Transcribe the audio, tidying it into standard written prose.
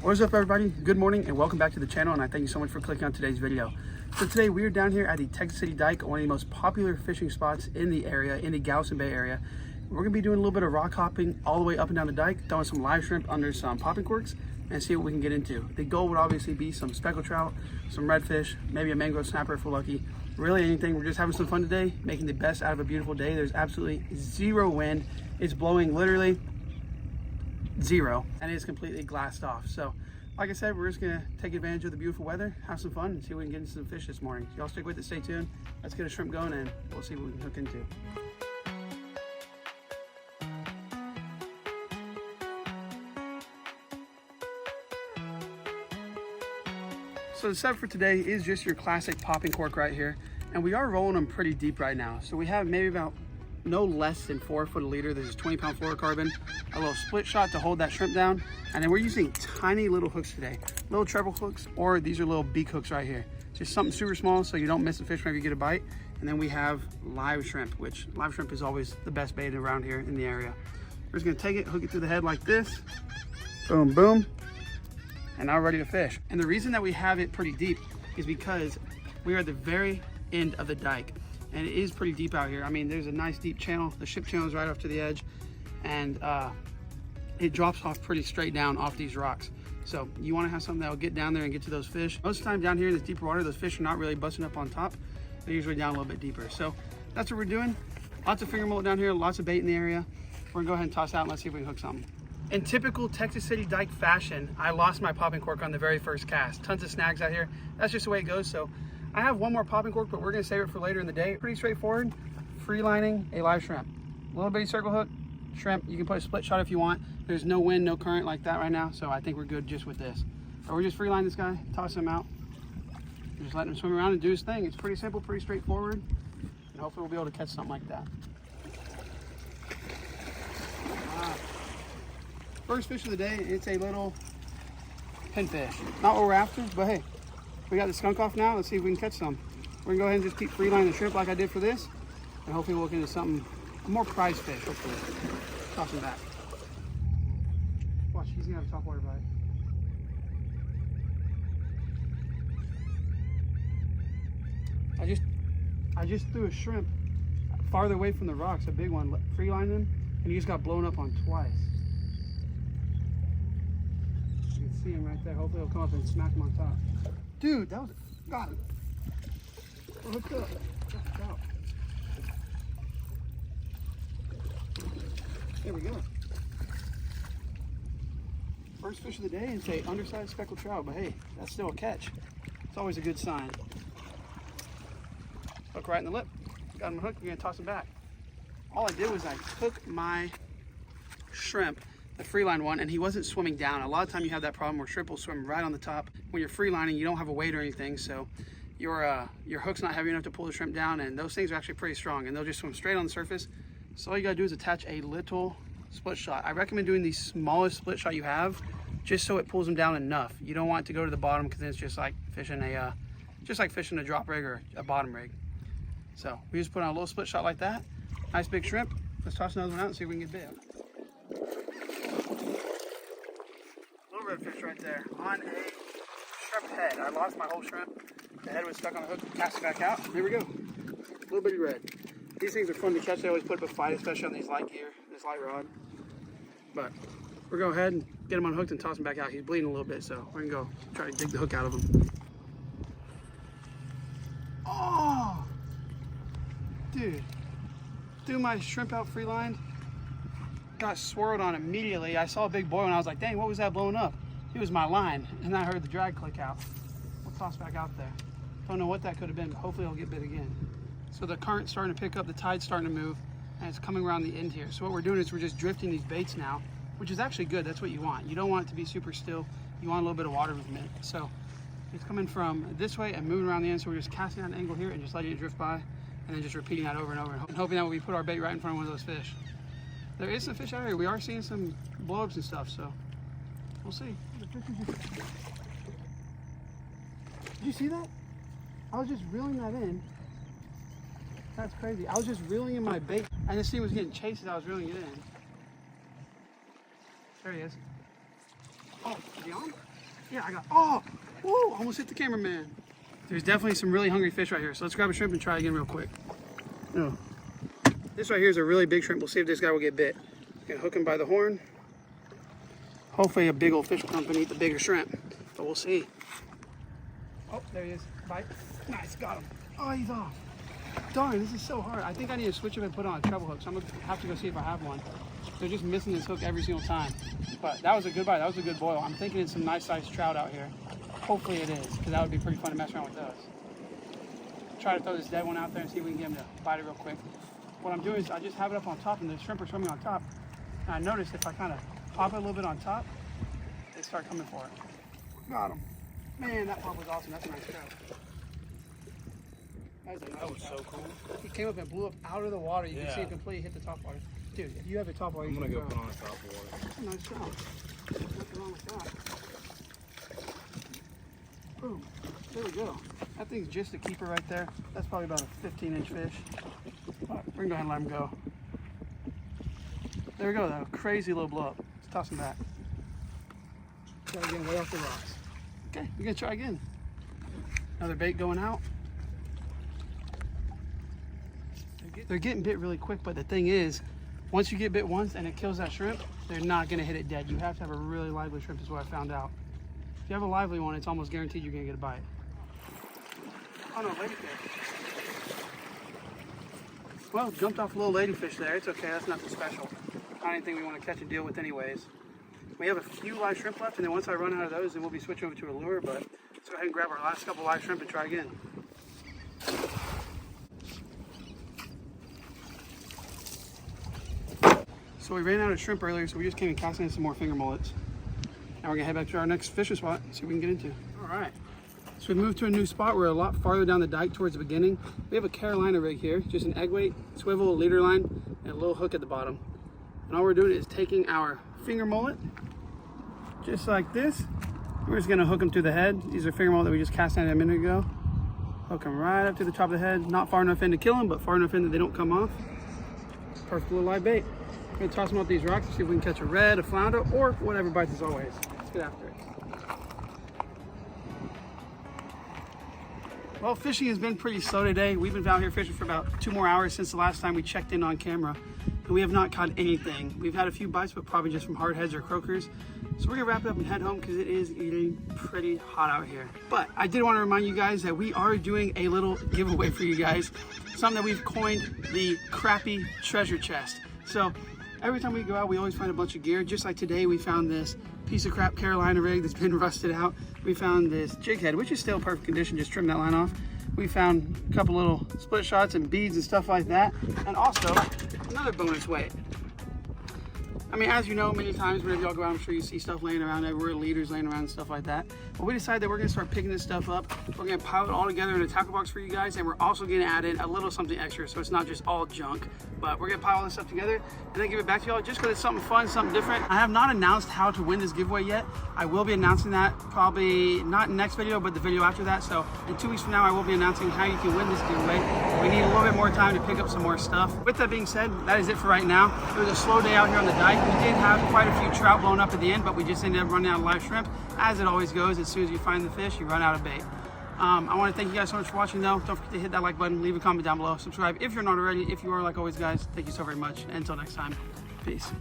What's up everybody? Good morning and welcome back to the channel, and I thank you so much for clicking on today's video. So today we are down here at the Texas City Dike, one of the most popular fishing spots in the area, in the Galveston Bay area. We're gonna be doing a little bit of rock hopping all the way up and down the dike, throwing some live shrimp under some popping corks and see what we can get into. The goal would obviously be some speckled trout, some redfish, maybe a mangrove snapper if we're lucky. Really anything. We're just having some fun today, making the best out of a beautiful day. There's absolutely zero wind. It's blowing literally zero, and it's completely glassed off. So like I said, we're just gonna take advantage of the beautiful weather, have some fun, and see if we can get into some fish this morning. So y'all stick with it, stay tuned. Let's get a shrimp going and we'll see what we can hook into. So the setup for today is just your classic popping cork right here, and we are rolling them pretty deep right now. So we have maybe about no less than 4 foot a leader. There's a 20-pound fluorocarbon, a little split shot to hold that shrimp down, and then we're using tiny little hooks today, little treble hooks, or these are little beak hooks right here. Just something super small so you don't miss the fish whenever you get a bite. And then we have live shrimp, which live shrimp is always the best bait around here in the area. We're just gonna take it, hook it through the head like this, boom, boom, and now we're ready to fish. And the reason that we have it pretty deep is because we are at the very end of the dike, and it is pretty deep out here. I mean, there's a nice deep channel. The ship channel is right off to the edge, and it drops off pretty straight down off these rocks. So you want to have something that will get down there and get to those fish. Most of the time down here in this deeper water, those fish are not really busting up on top. They're usually down a little bit deeper. So that's what we're doing. Lots of finger mullet down here, lots of bait in the area. We're gonna go ahead and toss out and let's see if we can hook something. In typical Texas City Dike fashion, I lost my popping cork on the very first cast. Tons of snags out here. That's just the way it goes. So I have one more popping cork, but we're gonna save it for later in the day. Pretty straightforward. Free lining a live shrimp. Little bitty circle hook, shrimp. You can put a split shot if you want. There's no wind, no current like that right now, so I think we're good just with this. So we're just free lining this guy, toss him out. Just letting him swim around and do his thing. It's pretty simple, pretty straightforward, and hopefully we'll be able to catch something like that. First fish of the day, it's a little pinfish. Not what we're after, but hey, we got the skunk off now. Let's see if we can catch some. We're gonna go ahead and just keep free lining the shrimp like I did for this, and hopefully we'll look into something, a more prize fish, hopefully. Toss him back. Watch, he's gonna have a top water bite. I just threw a shrimp farther away from the rocks, a big one, free lined him, and he just got blown up on twice. You can see him right there. Hopefully he'll come up and smack him on top. Dude, that was, got him. We're hooked up. Check out. There we go. First fish of the day, it's a undersized speckled trout, but hey, that's still a catch. It's always a good sign. Hook right in the lip. Got him a hook, we're gonna toss him back. All I did was I took my shrimp, the free line one, and he wasn't swimming down. A lot of time you have that problem where shrimp will swim right on the top. When you're free lining, you don't have a weight or anything, so your hook's not heavy enough to pull the shrimp down, and those things are actually pretty strong, and they'll just swim straight on the surface. So all you gotta do is attach a little split shot. I recommend doing the smallest split shot you have, just so it pulls them down enough. You don't want it to go to the bottom, because then it's just like fishing a drop rig or a bottom rig. So we just put on a little split shot like that. Nice big shrimp. Let's toss another one out and see if we can get bit. Little redfish right there on a shrimp head. I lost my whole shrimp. The head was stuck on the hook. Cast it back out. There we go. Little bitty red. These things are fun to catch. They always put up a fight, especially on these light gear, this light rod. But we're going to go ahead and get him unhooked and toss him back out. He's bleeding a little bit, so we're going to go try to dig the hook out of him. Oh! Dude, threw my shrimp out free lined, got swirled on immediately. I saw a big boil and I was like, dang, what was that blowing up? It was my line, and I heard the drag click out. We'll toss back out there. Don't know what that could have been, but hopefully it'll get bit again. So the current's starting to pick up, the tide's starting to move, and it's coming around the end here. So what we're doing is we're just drifting these baits now, which is actually good. That's what you want. You don't want it to be super still. You want a little bit of water movement. So it's coming from this way and moving around the end. So we're just casting at an angle here and just letting it drift by, and then just repeating that over and over, and hoping that we put our bait right in front of one of those fish. There is some fish out here. We are seeing some blow-ups and stuff, so we'll see. Did you see that? I was just reeling that in. That's crazy. I was just reeling in my bait, and this thing was getting chased as I was reeling it in. There he is. Oh, is he on? Yeah, I got, oh, whoa, almost hit the cameraman. There's definitely some really hungry fish right here. So let's grab a shrimp and try again real quick. Oh. This right here is a really big shrimp. We'll see if this guy will get bit. Gonna hook him by the horn. Hopefully a big old fish will come up and eat the bigger shrimp, but we'll see. Oh, there he is. Bite. Nice, got him. Oh, he's off. Darn, this is so hard. I think I need to switch him and put on a treble hook, so I'm gonna have to go see if I have one. They're just missing this hook every single time. But that was a good bite. That was a good boil. I'm thinking it's some nice sized trout out here. Hopefully it is, because that would be pretty fun to mess around with those. Try to throw this dead one out there and see if we can get him to bite it real quick. What I'm doing is I just have it up on top and the shrimp are swimming on top. And I noticed if I kind of pop it a little bit on top, they start coming for it. Got him. Man, that pop was awesome. That's a nice trout. That was so cool. He came up and blew up out of the water. You can see it completely hit the top water. Dude, if you have a top water, I'm gonna go put on a top water. That's a nice trout. Nothing wrong with that. Boom. There we go. That thing's just a keeper right there. That's probably about a 15-inch fish. But we're gonna go ahead and let him go. There we go, though. Crazy little blow up. Let's toss him back. Try again, way off the rocks. Okay, we're gonna try again. Another bait going out. They're getting bit really quick, but the thing is, once you get bit once and it kills that shrimp, they're not gonna hit it dead. You have to have a really lively shrimp is what I found out. If you have a lively one, it's almost guaranteed you're gonna get a bite. Oh no, ladyfish. Well, jumped off a little ladyfish there. It's okay, that's nothing special. Not anything we want to catch and deal with anyways. We have a few live shrimp left, and then once I run out of those, then we'll be switching over to a lure, but let's go ahead and grab our last couple live shrimp and try again. So we ran out of shrimp earlier, so we just came and casting in some more finger mullets. Now we're gonna head back to our next fishing spot, see what we can get into. All right. So we moved to a new spot. We're a lot farther down the dike towards the beginning. We have a Carolina rig here, just an egg weight, swivel, leader line, and a little hook at the bottom. And all we're doing is taking our finger mullet, just like this. We're just gonna hook them to the head. These are finger mullet that we just cast in a minute ago. Hook them right up to the top of the head. Not far enough in to kill them, but far enough in that they don't come off. Perfect little live bait. We're gonna toss them up these rocks and see if we can catch a red, a flounder, or whatever bites us always. Let's get after it. Well, fishing has been pretty slow today. We've been out here fishing for about 2 more hours since the last time we checked in on camera, and we have not caught anything. We've had a few bites, but probably just from hardheads or croakers. So we're gonna wrap it up and head home because it is getting pretty hot out here. But I did want to remind you guys that we are doing a little giveaway for you guys, something that we've coined the crappy treasure chest. So every time we go out, we always find a bunch of gear. Just like today, we found this piece of crap Carolina rig that's been rusted out. We found this jig head, which is still in perfect condition, just trim that line off. We found a couple little split shots and beads and stuff like that. And also, another bonus weight. I mean, as you know, many times whenever y'all go out, I'm sure you see stuff laying around everywhere, leaders laying around and stuff like that. But we decided that we're gonna start picking this stuff up. We're gonna pile it all together in a tackle box for you guys, and we're also gonna add in a little something extra, so it's not just all junk. But we're gonna pile all this stuff together and then give it back to y'all just because it's something fun, something different. I have not announced how to win this giveaway yet. I will be announcing that probably not in the next video, but the video after that. So in 2 weeks from now, I will be announcing how you can win this giveaway. We need a little bit more time to pick up some more stuff. With that being said, that is it for right now. It was a slow day out here on the dike. We did have quite a few trout blown up at the end, but we just ended up running out of live shrimp. As it always goes, as soon as you find the fish, you run out of bait. I want to thank you guys so much for watching though. Don't forget to hit that like button, leave a comment down below, subscribe if you're not already. If you are, like always guys, thank you so very much. Until next time, peace.